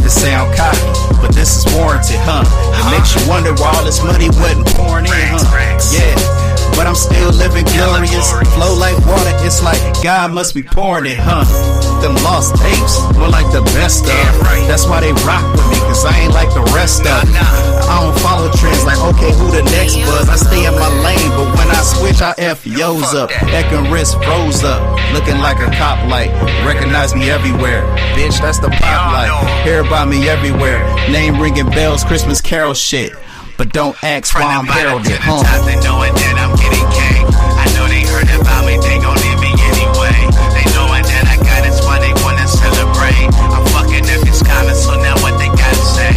Sound cocky, but this is warranted, huh? It makes you wonder why all this money wasn't pouring in, huh? Yeah, but I'm still living glorious. Flow like water, it's like God must be pouring it, huh? Them lost tapes were like the best of. That's why they rock with me, cause I ain't like the rest of them. I don't follow trends like, okay, who the next buzz? I stay in my lane, but when I switch, I F yo's up. Neck and wrist froze up, looking like a cop light. Recognize me everywhere, bitch, that's the pop light. Hear about me everywhere, name ringing bells, Christmas Carol shit. But don't ask why I'm heralded, huh? They knowing that I'm getting cake. I know they heard about me, they gon' leave me anyway. They knowing that I got it, why they wanna celebrate. I'm fucking up this comment, so now what they gotta say?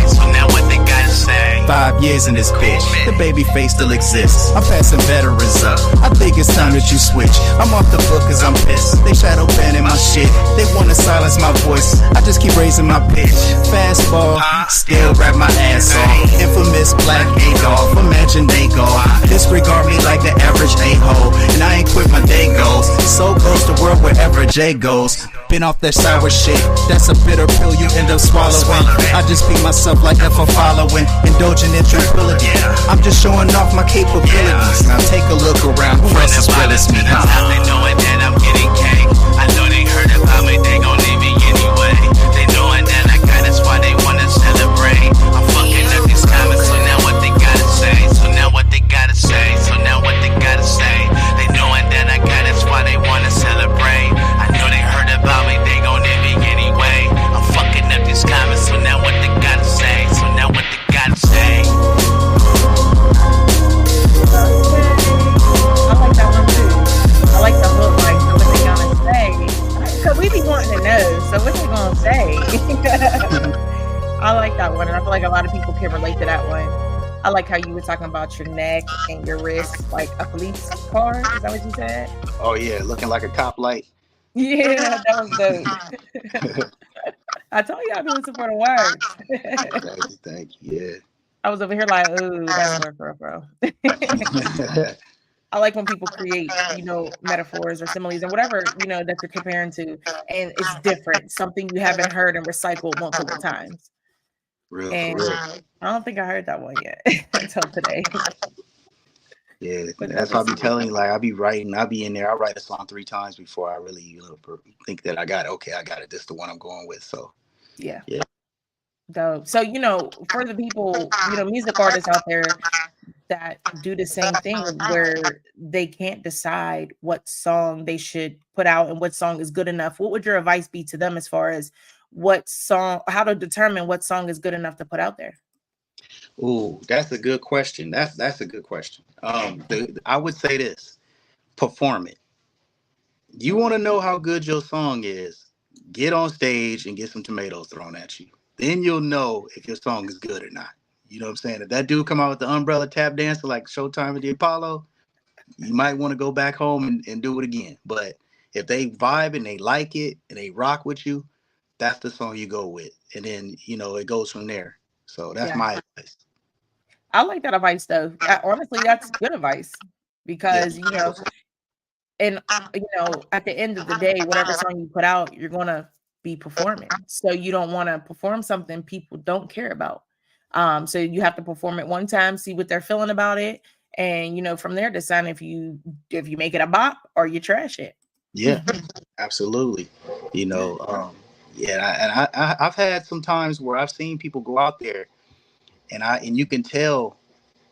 5 years in this bitch, the baby face still exists. I'm passing veterans up, I think it's time that you switch. I'm off the book cause I'm pissed. They shadow banning my shit, they wanna silence my voice. I just keep raising my pitch. Fastball, still grab my ass off. Infamous black A-dog, imagine they go. Disregard me like the average a-hole. And I ain't quit my day goals. So goes the world wherever Jay goes. Been off that sour shit, that's a bitter pill you end up swallowing. I just beat myself like if I'm following, indulging in tranquility. I'm just showing off my capabilities. Now take a look around, who else is well as me? They knowing that I'm getting cake. I know they heard about me, they gon' leave me anyway. They knowing that I got it, that's why they wanna celebrate. I'm fucking up these comments, so now what they gotta say? So now what they gotta say? So now what they gotta say? They knowing that I got it, that's why they wanna celebrate. I know they heard about me, they gon' leave me anyway. I'm fucking up these comments, so now what they gotta say? So now what they gotta say? I like that one too. I like the hook, like, so what they gonna say? Cause we be wanting to know, so what they gonna say? I like that one, and I feel like a lot of people can relate to that one. I like how you were talking about your neck and your wrist, like a police car. Is that what you said? Oh yeah, looking like a cop light. Yeah, that was dope. I told you I've been listening for the words. Thank you. Yeah. I was over here like, ooh, that's bro. I like when people create, metaphors or similes and whatever, that you're comparing to, and it's different, something you haven't heard and recycled multiple times. Real. I don't think I heard that one yet until today. Yeah, that's what I be telling you. Like, I be writing, I be in there. I write a song 3 times before I really think that I got it. Okay, I got it. This is the one I'm going with. So, yeah. Dope. So, for the people, music artists out there that do the same thing where they can't decide what song they should put out and what song is good enough, what would your advice be to them as far as how to determine what song is good enough to put out there? Ooh, that's a good question. That's a good question. I would say this: perform it. You want to know how good your song is? Get on stage and get some tomatoes thrown at you. Then you'll know if your song is good or not. You know what I'm saying? If that dude come out with the umbrella tap dancer like Showtime at the Apollo, you might want to go back home and do it again. But if they vibe and they like it and they rock with you, that's the song you go with. And then, it goes from there. So that's my advice. I like that advice though. Honestly, that's good advice because, and at the end of the day, whatever song you put out, you're going to be performing. So you don't want to perform something people don't care about. So you have to perform it one time, see what they're feeling about it. And, from there, decide if you make it a bop or you trash it. Yeah, absolutely. I've had some times where I've seen people go out there and you can tell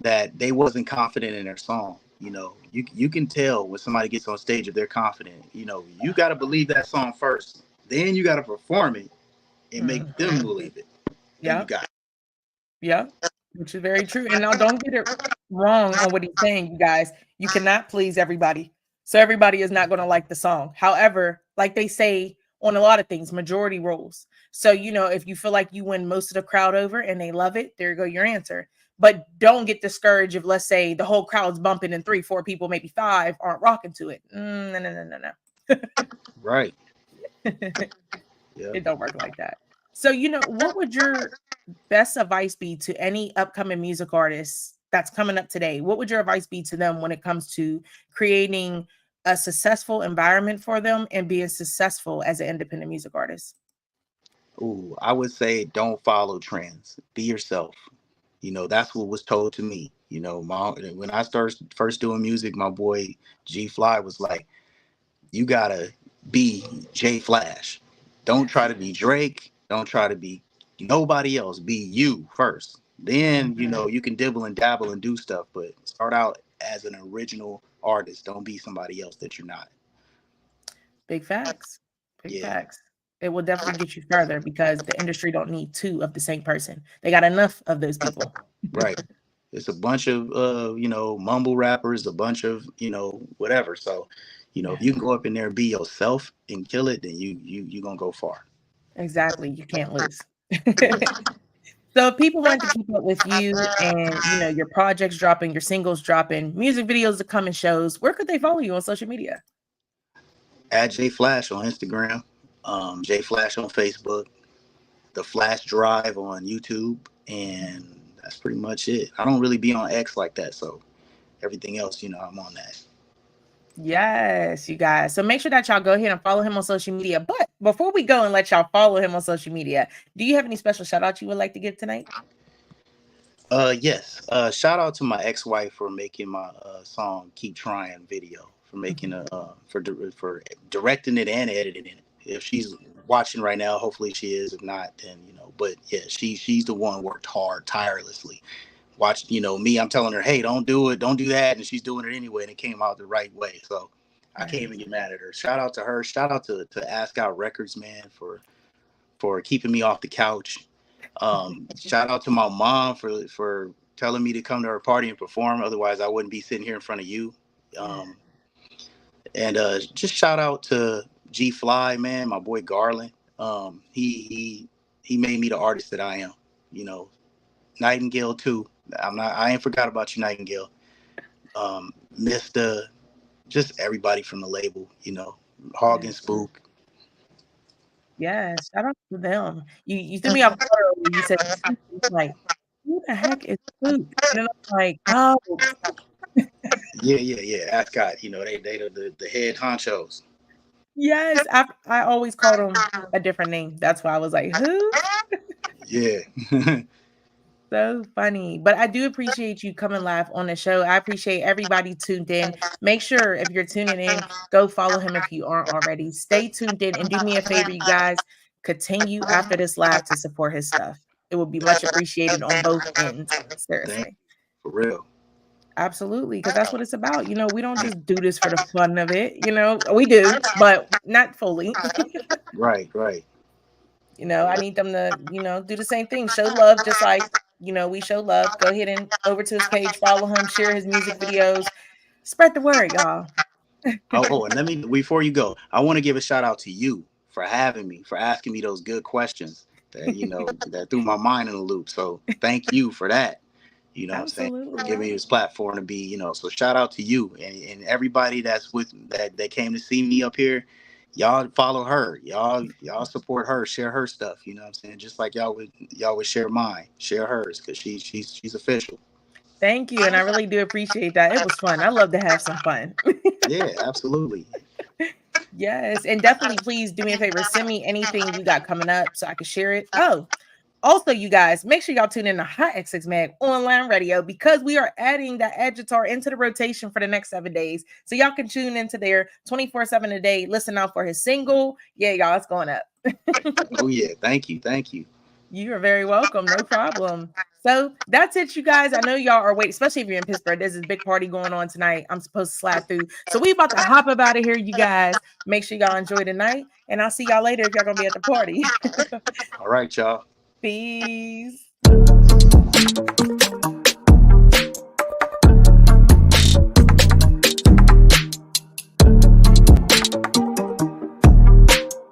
that they wasn't confident in their song. You can tell when somebody gets on stage if they're confident. You got to believe that song first. Then you got to perform it and make them believe it. Yeah. Yeah, which is very true. And now don't get it wrong on what he's saying, you guys. You cannot please everybody. So everybody is not going to like the song. However, like they say on a lot of things, majority rules. So, if you feel like you win most of the crowd over and they love it, there you go, your answer. But don't get discouraged if, let's say, the whole crowd's bumping and 3, 4 people, maybe 5 aren't rocking to it. No. Right. It don't work like that. So, what would your best advice be to any upcoming music artists that's coming up today? What would your advice be to them when it comes to creating a successful environment for them and being successful as an independent music artist? Ooh, I would say don't follow trends. Be yourself. That's what was told to me. When I started first doing music, my boy G Fly was like, you gotta be Jaye Flash. Don't try to be Drake. Don't try to be nobody else. Be you first. Then, you can dibble and dabble and do stuff, but start out as an original artist. Don't be somebody else that you're not. Big facts. Big facts. It will definitely get you further because the industry don't need 2 of the same person. They got enough of those people. Right. It's a bunch of, mumble rappers, a bunch of, whatever. So, if you can go up in there and be yourself and kill it, then you're going to go far. Exactly. You can't lose. So if people want to keep up with you and, your projects dropping, your singles dropping, music videos to come and shows, where could they follow you on social media? At Jaye Flash on Instagram. Jaye Flash on Facebook, the Flash Drive on YouTube, and that's pretty much it. I don't really be on X like that, so everything else, I'm on that. Yes, you guys. So make sure that y'all go ahead and follow him on social media. But before we go and let y'all follow him on social media, do you have any special shout outs you would like to give tonight? Yes. Shout out to my ex-wife for making my song "Keep Trying" video, for making for directing it and editing it. If she's watching right now, hopefully she is. If not, then But yeah, she's the one worked hard, tirelessly. Watch, me. I'm telling her, hey, don't do it, don't do that, and she's doing it anyway, and it came out the right way. So I can't even get mad at her. Shout out to her. Shout out to Ask Out Records, man, for keeping me off the couch. Shout out to my mom for telling me to come to her party and perform. Otherwise, I wouldn't be sitting here in front of you. And just shout out to G Fly, man, my boy Garland. He made me the artist that I am. Nightingale too. I ain't forgot about you, Nightingale. Mr. Just everybody from the label, Hog and Spook. Yes, shout out to them. You threw me off guard earlier. You said like, who the heck is Spook? And then I'm like, oh. Yeah. Ascot, they the head honchos. Yes, I always called him a different name. That's why I was like, who? Yeah. So funny. But I do appreciate you coming live on the show. I appreciate everybody tuned in. Make sure if you're tuning in, go follow him if you aren't already. Stay tuned in and do me a favor, you guys. Continue after this live to support his stuff. It will be much appreciated on both ends. Seriously. For real. Absolutely, because that's what it's about. We don't just do this for the fun of it. We do, but not fully. Right. I need them to, do the same thing. Show love just like, we show love. Go ahead and over to his page, follow him, share his music videos. Spread the word, y'all. And let me, before you go, I want to give a shout out to you for having me, for asking me those good questions that, that threw my mind in a loop. So thank you for that. What I'm saying? For giving me this platform to be, so shout out to you and everybody that's with that came to see me up here. Y'all follow her. Y'all support her, share her stuff. You know what I'm saying? Just like y'all would share mine, share hers, because she's official. Thank you. And I really do appreciate that. It was fun. I love to have some fun. Yeah, absolutely. Yes. And definitely please do me a favor. Send me anything you got coming up so I can share it. Oh, also, you guys, make sure y'all tune in to HotxXMag Online Radio, because we are adding the Adjutar into the rotation for the next 7 days. So y'all can tune into there 24/7 a day. Listen out for his single. Yeah, y'all, it's going up. Oh, yeah. Thank you. You are very welcome. No problem. So that's it, you guys. I know y'all are waiting, especially if you're in Pittsburgh. There's this big party going on tonight. I'm supposed to slide through. So we about to hop up out of here, you guys. Make sure y'all enjoy the night. And I'll see y'all later if y'all going to be at the party. All right, y'all. Peace.